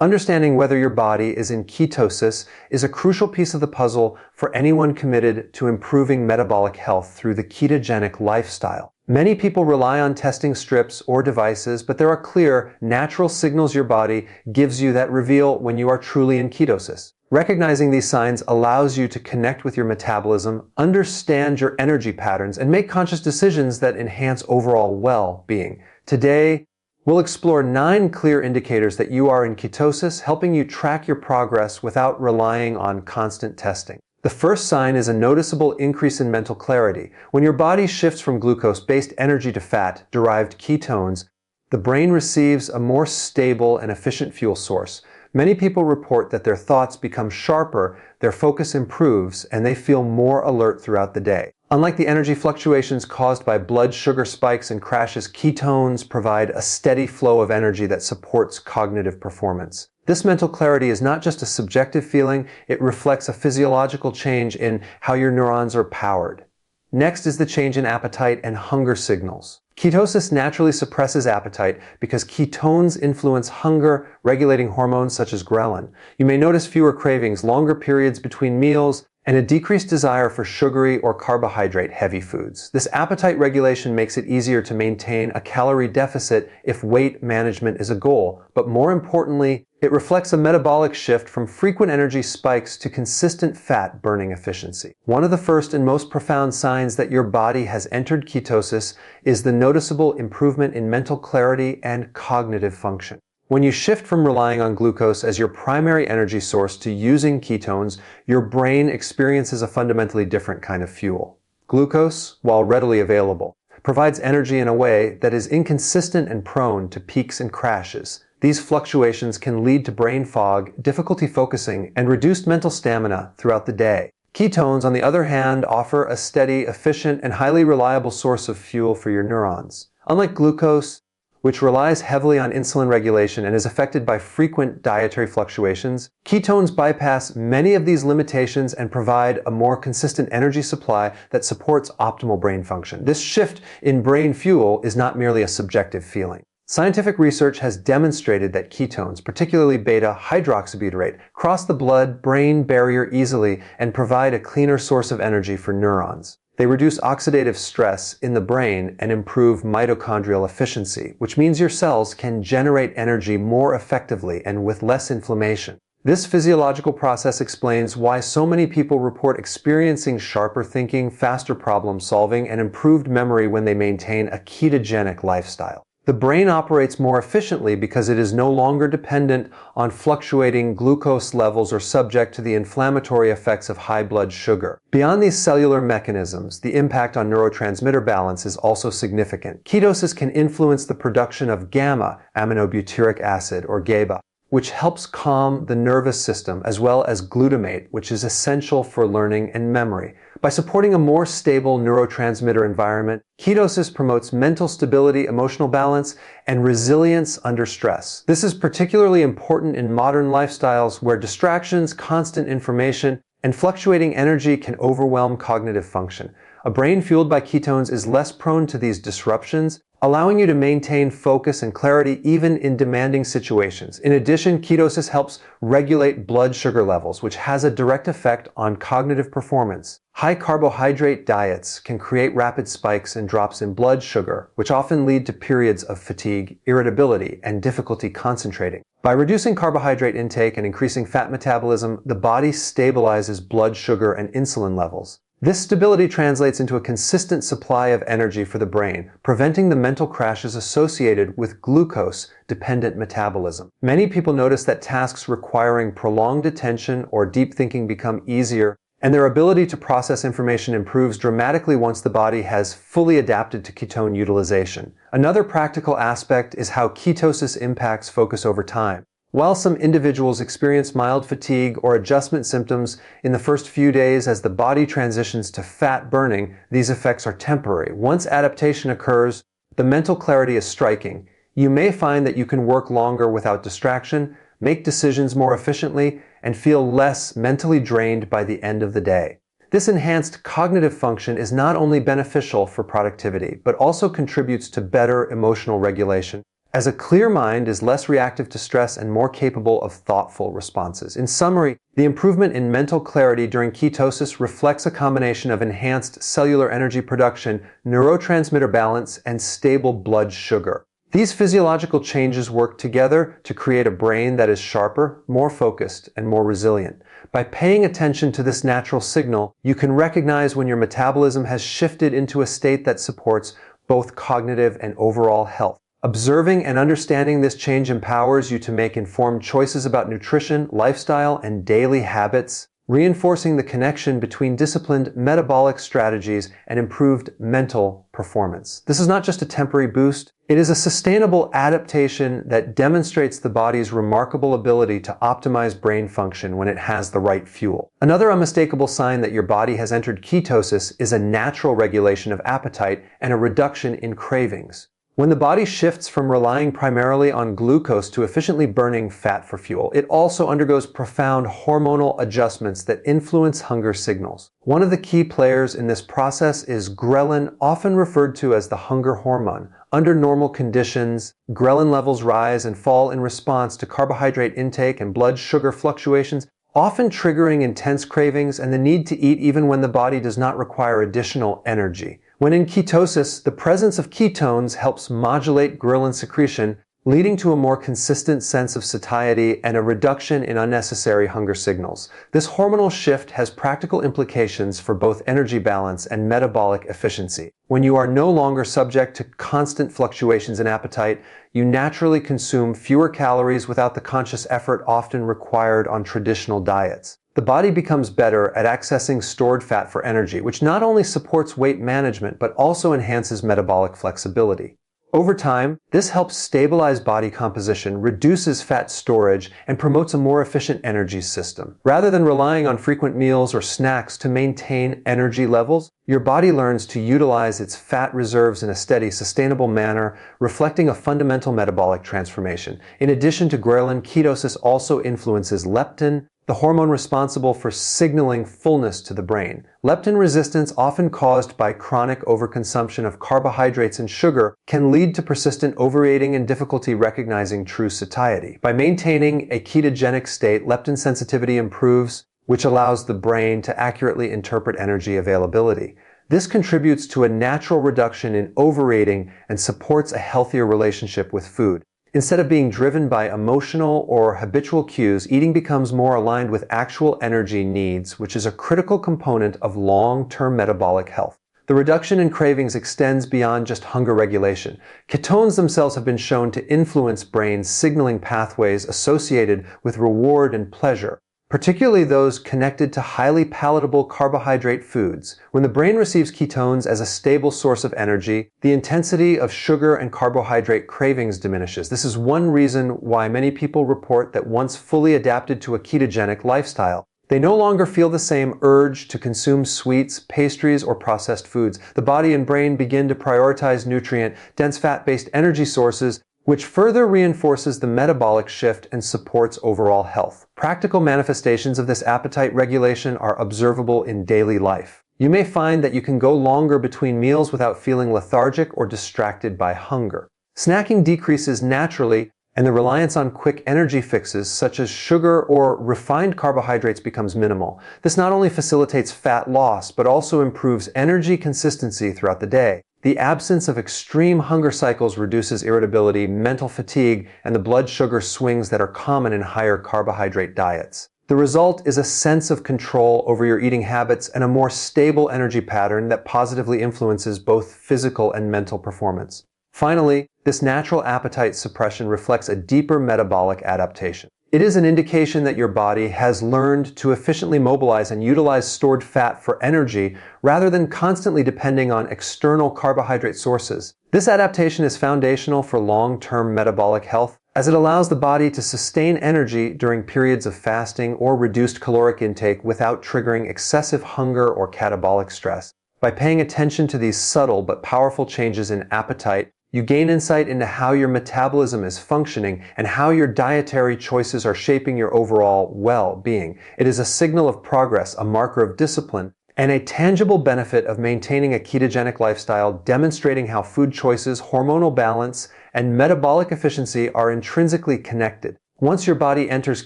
Understanding whether your body is in ketosis is a crucial piece of the puzzle for anyone committed to improving metabolic health through the ketogenic lifestyle. Many people rely on testing strips or devices, but there are clear, natural signals your body gives you that reveal when you are truly in ketosis. Recognizing these signs allows you to connect with your metabolism, understand your energy patterns, and make conscious decisions that enhance overall well-being. Today, we'll explore 9 clear indicators that you are in ketosis, helping you track your progress without relying on constant testing. The first sign is a noticeable increase in mental clarity. When your body shifts from glucose-based energy to fat-derived ketones, the brain receives a more stable and efficient fuel source. Many people report that their thoughts become sharper, their focus improves, and they feel more alert throughout the day. Unlike the energy fluctuations caused by blood sugar spikes and crashes, ketones provide a steady flow of energy that supports cognitive performance. This mental clarity is not just a subjective feeling, it reflects a physiological change in how your neurons are powered. Next is the change in appetite and hunger signals. Ketosis naturally suppresses appetite because ketones influence hunger, regulating hormones such as ghrelin. You may notice fewer cravings, longer periods between meals, and a decreased desire for sugary or carbohydrate-heavy foods. This appetite regulation makes it easier to maintain a calorie deficit if weight management is a goal, but more importantly, it reflects a metabolic shift from frequent energy spikes to consistent fat burning efficiency. One of the first and most profound signs that your body has entered ketosis is the noticeable improvement in mental clarity and cognitive function. When you shift from relying on glucose as your primary energy source to using ketones, your brain experiences a fundamentally different kind of fuel. Glucose, while readily available, provides energy in a way that is inconsistent and prone to peaks and crashes. These fluctuations can lead to brain fog, difficulty focusing, and reduced mental stamina throughout the day. Ketones, on the other hand, offer a steady, efficient, and highly reliable source of fuel for your neurons. Unlike glucose, which relies heavily on insulin regulation and is affected by frequent dietary fluctuations, ketones bypass many of these limitations and provide a more consistent energy supply that supports optimal brain function. This shift in brain fuel is not merely a subjective feeling. Scientific research has demonstrated that ketones, particularly beta-hydroxybutyrate, cross the blood-brain barrier easily and provide a cleaner source of energy for neurons. They reduce oxidative stress in the brain and improve mitochondrial efficiency, which means your cells can generate energy more effectively and with less inflammation. This physiological process explains why so many people report experiencing sharper thinking, faster problem solving, and improved memory when they maintain a ketogenic lifestyle. The brain operates more efficiently because it is no longer dependent on fluctuating glucose levels or subject to the inflammatory effects of high blood sugar. Beyond these cellular mechanisms, the impact on neurotransmitter balance is also significant. Ketosis can influence the production of gamma-aminobutyric acid, or GABA, which helps calm the nervous system, as well as glutamate, which is essential for learning and memory. By supporting a more stable neurotransmitter environment, ketosis promotes mental stability, emotional balance, and resilience under stress. This is particularly important in modern lifestyles where distractions, constant information, and fluctuating energy can overwhelm cognitive function. A brain fueled by ketones is less prone to these disruptions, allowing you to maintain focus and clarity even in demanding situations. In addition, ketosis helps regulate blood sugar levels, which has a direct effect on cognitive performance. High carbohydrate diets can create rapid spikes and drops in blood sugar, which often lead to periods of fatigue, irritability, and difficulty concentrating. By reducing carbohydrate intake and increasing fat metabolism, the body stabilizes blood sugar and insulin levels. This stability translates into a consistent supply of energy for the brain, preventing the mental crashes associated with glucose-dependent metabolism. Many people notice that tasks requiring prolonged attention or deep thinking become easier, and their ability to process information improves dramatically once the body has fully adapted to ketone utilization. Another practical aspect is how ketosis impacts focus over time. While some individuals experience mild fatigue or adjustment symptoms in the first few days as the body transitions to fat burning, these effects are temporary. Once adaptation occurs, the mental clarity is striking. You may find that you can work longer without distraction, make decisions more efficiently, and feel less mentally drained by the end of the day. This enhanced cognitive function is not only beneficial for productivity, but also contributes to better emotional regulation. as a clear mind is less reactive to stress and more capable of thoughtful responses. In summary, the improvement in mental clarity during ketosis reflects a combination of enhanced cellular energy production, neurotransmitter balance, and stable blood sugar. These physiological changes work together to create a brain that is sharper, more focused, and more resilient. By paying attention to this natural signal, you can recognize when your metabolism has shifted into a state that supports both cognitive and overall health. Observing and understanding this change empowers you to make informed choices about nutrition, lifestyle, and daily habits, reinforcing the connection between disciplined metabolic strategies and improved mental performance. This is not just a temporary boost, it is a sustainable adaptation that demonstrates the body's remarkable ability to optimize brain function when it has the right fuel. Another unmistakable sign that your body has entered ketosis is a natural regulation of appetite and a reduction in cravings. When the body shifts from relying primarily on glucose to efficiently burning fat for fuel, it also undergoes profound hormonal adjustments that influence hunger signals. One of the key players in this process is ghrelin, often referred to as the hunger hormone. Under normal conditions, ghrelin levels rise and fall in response to carbohydrate intake and blood sugar fluctuations, often triggering intense cravings and the need to eat even when the body does not require additional energy. When in ketosis, the presence of ketones helps modulate ghrelin secretion, leading to a more consistent sense of satiety and a reduction in unnecessary hunger signals. This hormonal shift has practical implications for both energy balance and metabolic efficiency. When you are no longer subject to constant fluctuations in appetite, you naturally consume fewer calories without the conscious effort often required on traditional diets. The body becomes better at accessing stored fat for energy, which not only supports weight management but also enhances metabolic flexibility. Over time, this helps stabilize body composition, reduces fat storage, and promotes a more efficient energy system. Rather than relying on frequent meals or snacks to maintain energy levels, your body learns to utilize its fat reserves in a steady, sustainable manner, reflecting a fundamental metabolic transformation. In addition to ghrelin, ketosis also influences leptin, the hormone responsible for signaling fullness to the brain. Leptin resistance, often caused by chronic overconsumption of carbohydrates and sugar, can lead to persistent overeating and difficulty recognizing true satiety. By maintaining a ketogenic state, leptin sensitivity improves, which allows the brain to accurately interpret energy availability. This contributes to a natural reduction in overeating and supports a healthier relationship with food. Instead of being driven by emotional or habitual cues, eating becomes more aligned with actual energy needs, which is a critical component of long-term metabolic health. The reduction in cravings extends beyond just hunger regulation. Ketones themselves have been shown to influence brain signaling pathways associated with reward and pleasure, particularly those connected to highly palatable carbohydrate foods. When the brain receives ketones as a stable source of energy, the intensity of sugar and carbohydrate cravings diminishes. This is one reason why many people report that once fully adapted to a ketogenic lifestyle, they no longer feel the same urge to consume sweets, pastries, or processed foods. The body and brain begin to prioritize nutrient-dense fat-based energy sources, which further reinforces the metabolic shift and supports overall health. Practical manifestations of this appetite regulation are observable in daily life. You may find that you can go longer between meals without feeling lethargic or distracted by hunger. Snacking decreases naturally, and the reliance on quick energy fixes such as sugar or refined carbohydrates becomes minimal. This not only facilitates fat loss, but also improves energy consistency throughout the day. The absence of extreme hunger cycles reduces irritability, mental fatigue, and the blood sugar swings that are common in higher carbohydrate diets. The result is a sense of control over your eating habits and a more stable energy pattern that positively influences both physical and mental performance. Finally, this natural appetite suppression reflects a deeper metabolic adaptation. It is an indication that your body has learned to efficiently mobilize and utilize stored fat for energy rather than constantly depending on external carbohydrate sources. This adaptation is foundational for long-term metabolic health, as it allows the body to sustain energy during periods of fasting or reduced caloric intake without triggering excessive hunger or catabolic stress. By paying attention to these subtle but powerful changes in appetite, you gain insight into how your metabolism is functioning and how your dietary choices are shaping your overall well-being. It is a signal of progress, a marker of discipline, and a tangible benefit of maintaining a ketogenic lifestyle, demonstrating how food choices, hormonal balance, and metabolic efficiency are intrinsically connected. Once your body enters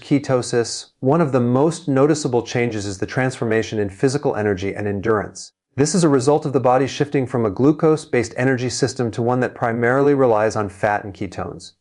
ketosis, one of the most noticeable changes is the transformation in physical energy and endurance. This is a result of the body shifting from a glucose-based energy system to one that primarily relies on fat and ketones.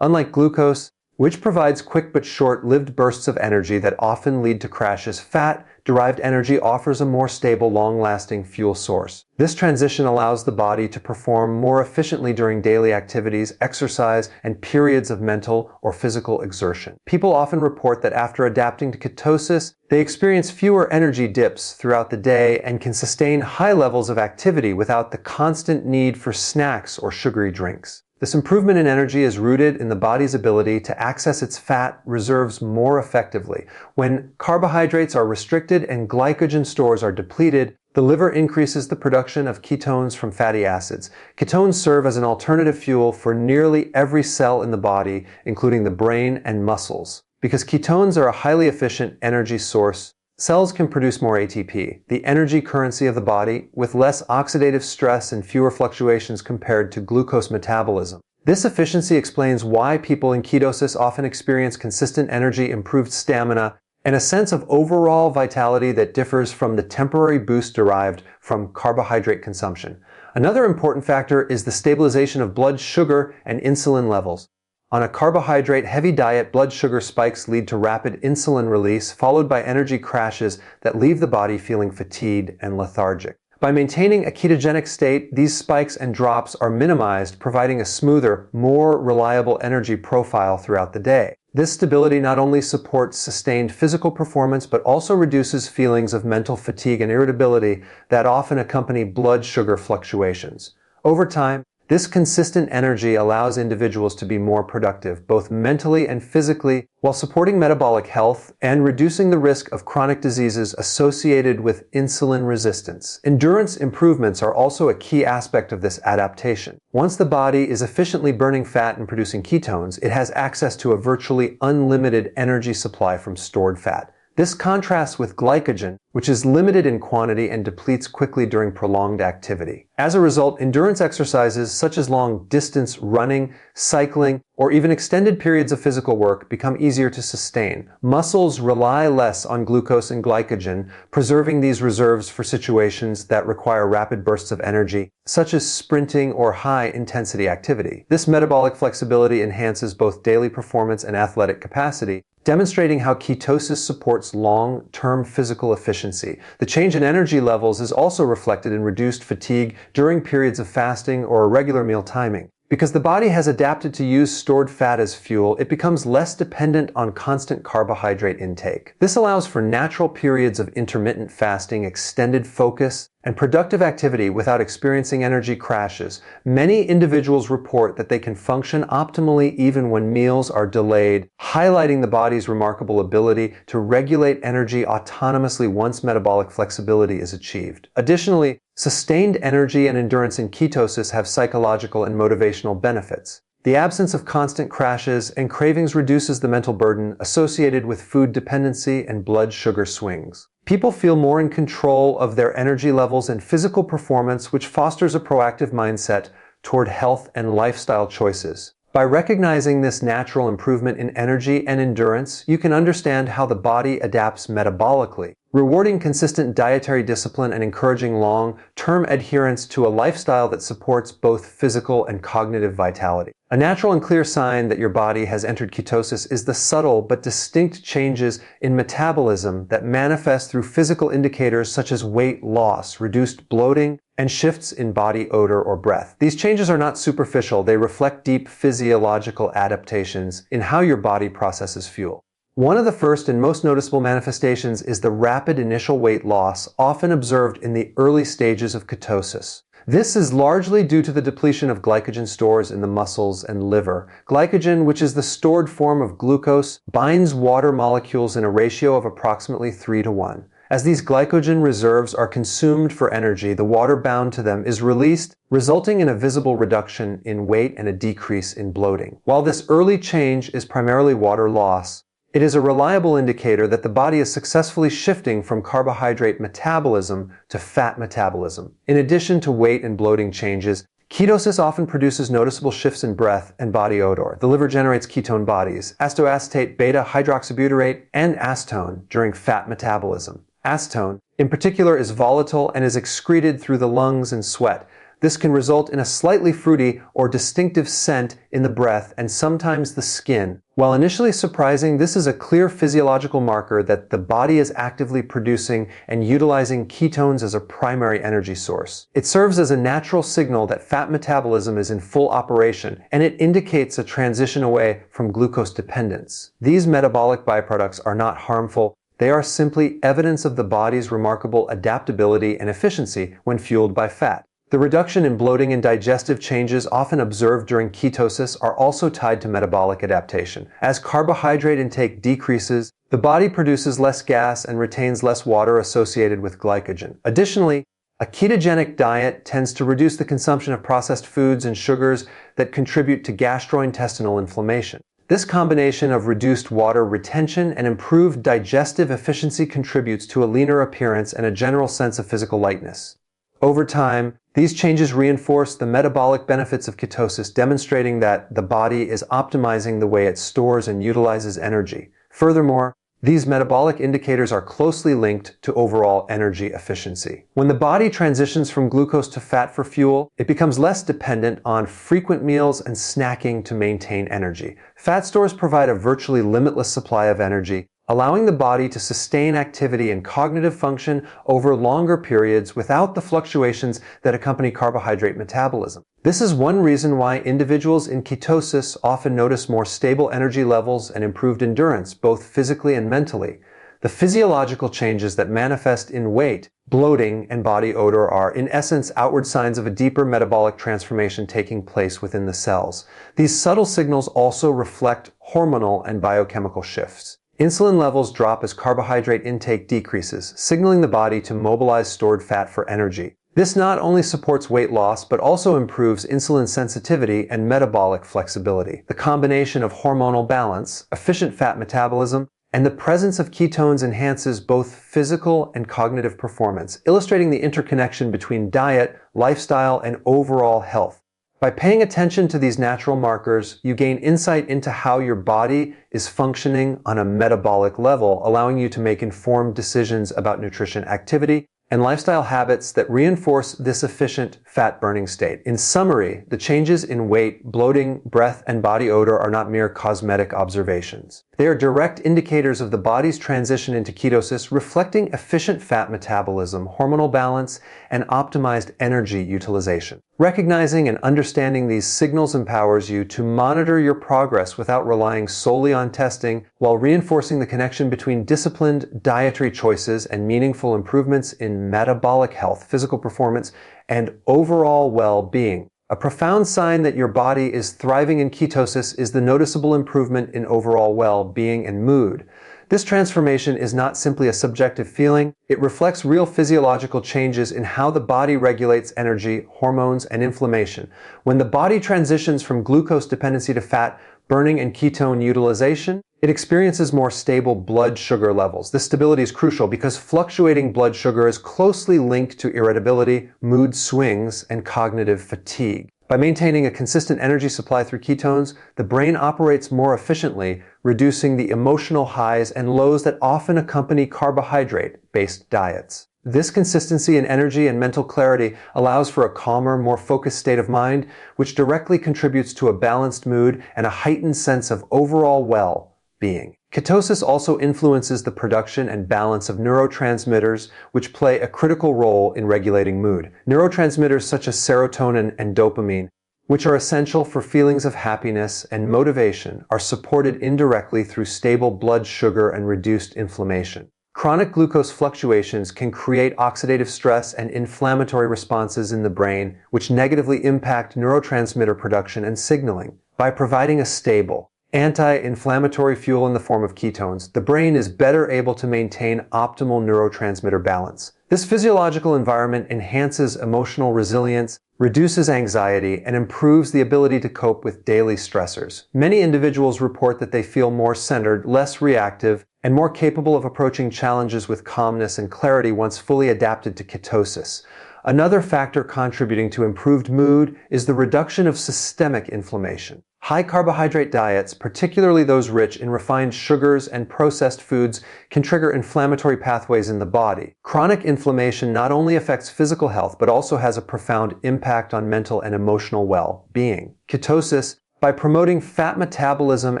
Unlike glucose, which provides quick but short-lived bursts of energy that often lead to crashes, fat-derived energy offers a more stable, long-lasting fuel source. This transition allows the body to perform more efficiently during daily activities, exercise, and periods of mental or physical exertion. People often report that after adapting to ketosis, they experience fewer energy dips throughout the day and can sustain high levels of activity without the constant need for snacks or sugary drinks. This improvement in energy is rooted in the body's ability to access its fat reserves more effectively. When carbohydrates are restricted and glycogen stores are depleted, the liver increases the production of ketones from fatty acids. Ketones serve as an alternative fuel for nearly every cell in the body, including the brain and muscles. Because ketones are a highly efficient energy source, cells can produce more ATP, the energy currency of the body, with less oxidative stress and fewer fluctuations compared to glucose metabolism. This efficiency explains why people in ketosis often experience consistent energy, improved stamina, and a sense of overall vitality that differs from the temporary boost derived from carbohydrate consumption. Another important factor is the stabilization of blood sugar and insulin levels. On a carbohydrate-heavy diet, blood sugar spikes lead to rapid insulin release, followed by energy crashes that leave the body feeling fatigued and lethargic. By maintaining a ketogenic state, these spikes and drops are minimized, providing a smoother, more reliable energy profile throughout the day. This stability not only supports sustained physical performance, but also reduces feelings of mental fatigue and irritability that often accompany blood sugar fluctuations. Over time, this consistent energy allows individuals to be more productive, both mentally and physically, while supporting metabolic health and reducing the risk of chronic diseases associated with insulin resistance. Endurance improvements are also a key aspect of this adaptation. Once the body is efficiently burning fat and producing ketones, it has access to a virtually unlimited energy supply from stored fat. This contrasts with glycogen, which is limited in quantity and depletes quickly during prolonged activity. As a result, endurance exercises such as long-distance running, cycling, or even extended periods of physical work become easier to sustain. Muscles rely less on glucose and glycogen, preserving these reserves for situations that require rapid bursts of energy, such as sprinting or high-intensity activity. This metabolic flexibility enhances both daily performance and athletic capacity, demonstrating how ketosis supports long-term physical efficiency. The change in energy levels is also reflected in reduced fatigue during periods of fasting or irregular meal timing. Because the body has adapted to use stored fat as fuel, it becomes less dependent on constant carbohydrate intake. This allows for natural periods of intermittent fasting, extended focus, and productive activity without experiencing energy crashes. Many individuals report that they can function optimally even when meals are delayed, highlighting the body's remarkable ability to regulate energy autonomously once metabolic flexibility is achieved. Additionally, sustained energy and endurance in ketosis have psychological and motivational benefits. The absence of constant crashes and cravings reduces the mental burden associated with food dependency and blood sugar swings. People feel more in control of their energy levels and physical performance, which fosters a proactive mindset toward health and lifestyle choices. By recognizing this natural improvement in energy and endurance, you can understand how the body adapts metabolically, rewarding consistent dietary discipline and encouraging long-term adherence to a lifestyle that supports both physical and cognitive vitality. A natural and clear sign that your body has entered ketosis is the subtle but distinct changes in metabolism that manifest through physical indicators such as weight loss, reduced bloating, and shifts in body odor or breath. These changes are not superficial, they reflect deep physiological adaptations in how your body processes fuel. One of the first and most noticeable manifestations is the rapid initial weight loss often observed in the early stages of ketosis. This is largely due to the depletion of glycogen stores in the muscles and liver. Glycogen, which is the stored form of glucose, binds water molecules in a ratio of approximately 3:1. As these glycogen reserves are consumed for energy, the water bound to them is released, resulting in a visible reduction in weight and a decrease in bloating. While this early change is primarily water loss, It is a reliable indicator that the body is successfully shifting from carbohydrate metabolism to fat metabolism. In addition to weight and bloating changes, ketosis often produces noticeable shifts in breath and body odor. The liver generates ketone bodies, acetoacetate, beta-hydroxybutyrate, and acetone during fat metabolism. Acetone, in particular, is volatile and is excreted through the lungs and sweat. This can result in a slightly fruity or distinctive scent in the breath and sometimes the skin. While initially surprising, this is a clear physiological marker that the body is actively producing and utilizing ketones as a primary energy source. It serves as a natural signal that fat metabolism is in full operation, and it indicates a transition away from glucose dependence. These metabolic byproducts are not harmful. They are simply evidence of the body's remarkable adaptability and efficiency when fueled by fat. The reduction in bloating and digestive changes often observed during ketosis are also tied to metabolic adaptation. As carbohydrate intake decreases, the body produces less gas and retains less water associated with glycogen. Additionally, a ketogenic diet tends to reduce the consumption of processed foods and sugars that contribute to gastrointestinal inflammation. This combination of reduced water retention and improved digestive efficiency contributes to a leaner appearance and a general sense of physical lightness. Over time, these changes reinforce the metabolic benefits of ketosis, demonstrating that the body is optimizing the way it stores and utilizes energy. Furthermore, these metabolic indicators are closely linked to overall energy efficiency. When the body transitions from glucose to fat for fuel, it becomes less dependent on frequent meals and snacking to maintain energy. Fat stores provide a virtually limitless supply of energy, allowing the body to sustain activity and cognitive function over longer periods without the fluctuations that accompany carbohydrate metabolism. This is one reason why individuals in ketosis often notice more stable energy levels and improved endurance, both physically and mentally. The physiological changes that manifest in weight, bloating, and body odor are, in essence, outward signs of a deeper metabolic transformation taking place within the cells. These subtle signals also reflect hormonal and biochemical shifts. Insulin levels drop as carbohydrate intake decreases, signaling the body to mobilize stored fat for energy. This not only supports weight loss, but also improves insulin sensitivity and metabolic flexibility. The combination of hormonal balance, efficient fat metabolism, and the presence of ketones enhances both physical and cognitive performance, illustrating the interconnection between diet, lifestyle, and overall health. By paying attention to these natural markers, you gain insight into how your body is functioning on a metabolic level, allowing you to make informed decisions about nutrition, activity, and lifestyle habits that reinforce this efficient fat-burning state. In summary, the changes in weight, bloating, breath, and body odor are not mere cosmetic observations. They are direct indicators of the body's transition into ketosis, reflecting efficient fat metabolism, hormonal balance, and optimized energy utilization. Recognizing and understanding these signals empowers you to monitor your progress without relying solely on testing, while reinforcing the connection between disciplined dietary choices and meaningful improvements in metabolic health, physical performance, and overall well-being. A profound sign that your body is thriving in ketosis is the noticeable improvement in overall well-being and mood. This transformation is not simply a subjective feeling, it reflects real physiological changes in how the body regulates energy, hormones, and inflammation. When the body transitions from glucose dependency to fat burning and ketone utilization, it experiences more stable blood sugar levels. This stability is crucial because fluctuating blood sugar is closely linked to irritability, mood swings, and cognitive fatigue. By maintaining a consistent energy supply through ketones, the brain operates more efficiently, reducing the emotional highs and lows that often accompany carbohydrate-based diets. This consistency in energy and mental clarity allows for a calmer, more focused state of mind, which directly contributes to a balanced mood and a heightened sense of overall well-being. Ketosis also influences the production and balance of neurotransmitters, which play a critical role in regulating mood. Neurotransmitters such as serotonin and dopamine, which are essential for feelings of happiness and motivation, are supported indirectly through stable blood sugar and reduced inflammation. Chronic glucose fluctuations can create oxidative stress and inflammatory responses in the brain, which negatively impact neurotransmitter production and signaling. By providing a stable, anti-inflammatory fuel in the form of ketones, the brain is better able to maintain optimal neurotransmitter balance. This physiological environment enhances emotional resilience, reduces anxiety, and improves the ability to cope with daily stressors. Many individuals report that they feel more centered, less reactive, and more capable of approaching challenges with calmness and clarity once fully adapted to ketosis. Another factor contributing to improved mood is the reduction of systemic inflammation. High-carbohydrate diets, particularly those rich in refined sugars and processed foods, can trigger inflammatory pathways in the body. Chronic inflammation not only affects physical health, but also has a profound impact on mental and emotional well-being. Ketosis, by promoting fat metabolism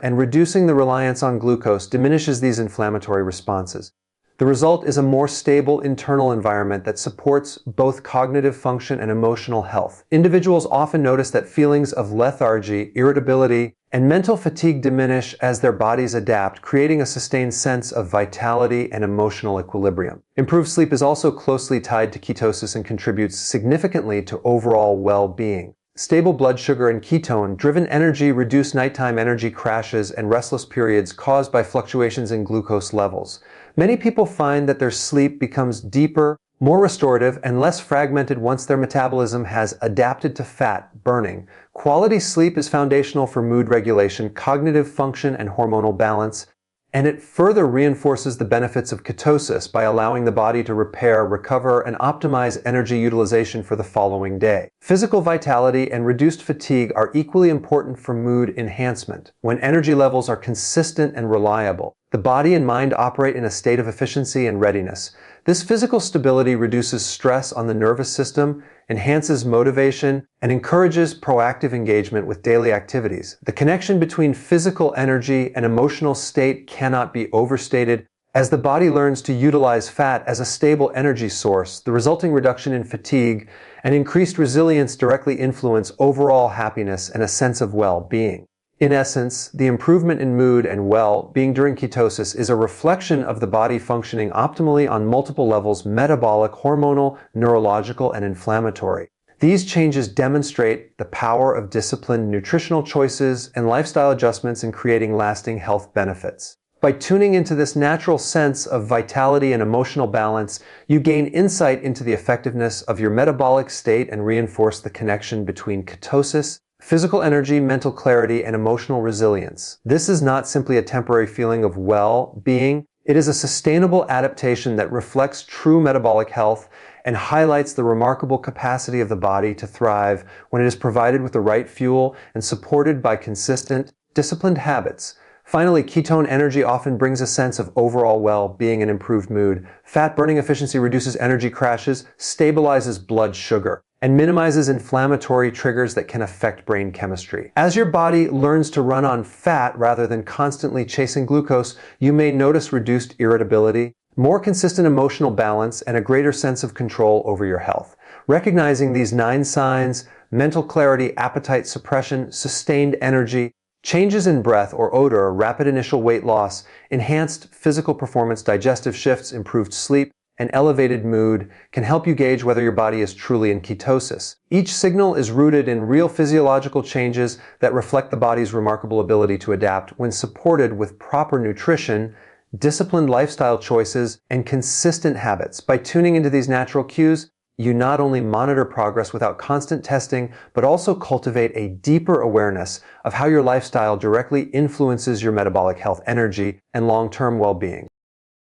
and reducing the reliance on glucose, diminishes these inflammatory responses. The result is a more stable internal environment that supports both cognitive function and emotional health. Individuals often notice that feelings of lethargy, irritability, and mental fatigue diminish as their bodies adapt, creating a sustained sense of vitality and emotional equilibrium. Improved sleep is also closely tied to ketosis and contributes significantly to overall well-being. Stable blood sugar and ketone-driven energy reduce nighttime energy crashes and restless periods caused by fluctuations in glucose levels. Many people find that their sleep becomes deeper, more restorative, and less fragmented once their metabolism has adapted to fat burning. Quality sleep is foundational for mood regulation, cognitive function, and hormonal balance, and it further reinforces the benefits of ketosis by allowing the body to repair, recover, and optimize energy utilization for the following day. Physical vitality and reduced fatigue are equally important for mood enhancement. When energy levels are consistent and reliable, the body and mind operate in a state of efficiency and readiness. This physical stability reduces stress on the nervous system, enhances motivation, and encourages proactive engagement with daily activities. The connection between physical energy and emotional state cannot be overstated. As the body learns to utilize fat as a stable energy source, the resulting reduction in fatigue and increased resilience directly influence overall happiness and a sense of well-being. In essence, the improvement in mood and well-being during ketosis is a reflection of the body functioning optimally on multiple levels: metabolic, hormonal, neurological, and inflammatory. These changes demonstrate the power of disciplined nutritional choices and lifestyle adjustments in creating lasting health benefits. By tuning into this natural sense of vitality and emotional balance, you gain insight into the effectiveness of your metabolic state and reinforce the connection between ketosis, physical energy, mental clarity, and emotional resilience. This is not simply a temporary feeling of well-being. It is a sustainable adaptation that reflects true metabolic health and highlights the remarkable capacity of the body to thrive when it is provided with the right fuel and supported by consistent, disciplined habits. Finally, ketone energy often brings a sense of overall well-being and improved mood. Fat burning efficiency reduces energy crashes, stabilizes blood sugar, and minimizes inflammatory triggers that can affect brain chemistry. As your body learns to run on fat rather than constantly chasing glucose, you may notice reduced irritability, more consistent emotional balance, and a greater sense of control over your health. Recognizing these 9 signs: mental clarity, appetite suppression, sustained energy, changes in breath or odor, rapid initial weight loss, enhanced physical performance, digestive shifts, improved sleep, and elevated mood, can help you gauge whether your body is truly in ketosis. Each signal is rooted in real physiological changes that reflect the body's remarkable ability to adapt when supported with proper nutrition, disciplined lifestyle choices, and consistent habits. By tuning into these natural cues, you not only monitor progress without constant testing, but also cultivate a deeper awareness of how your lifestyle directly influences your metabolic health, energy, and long-term well-being.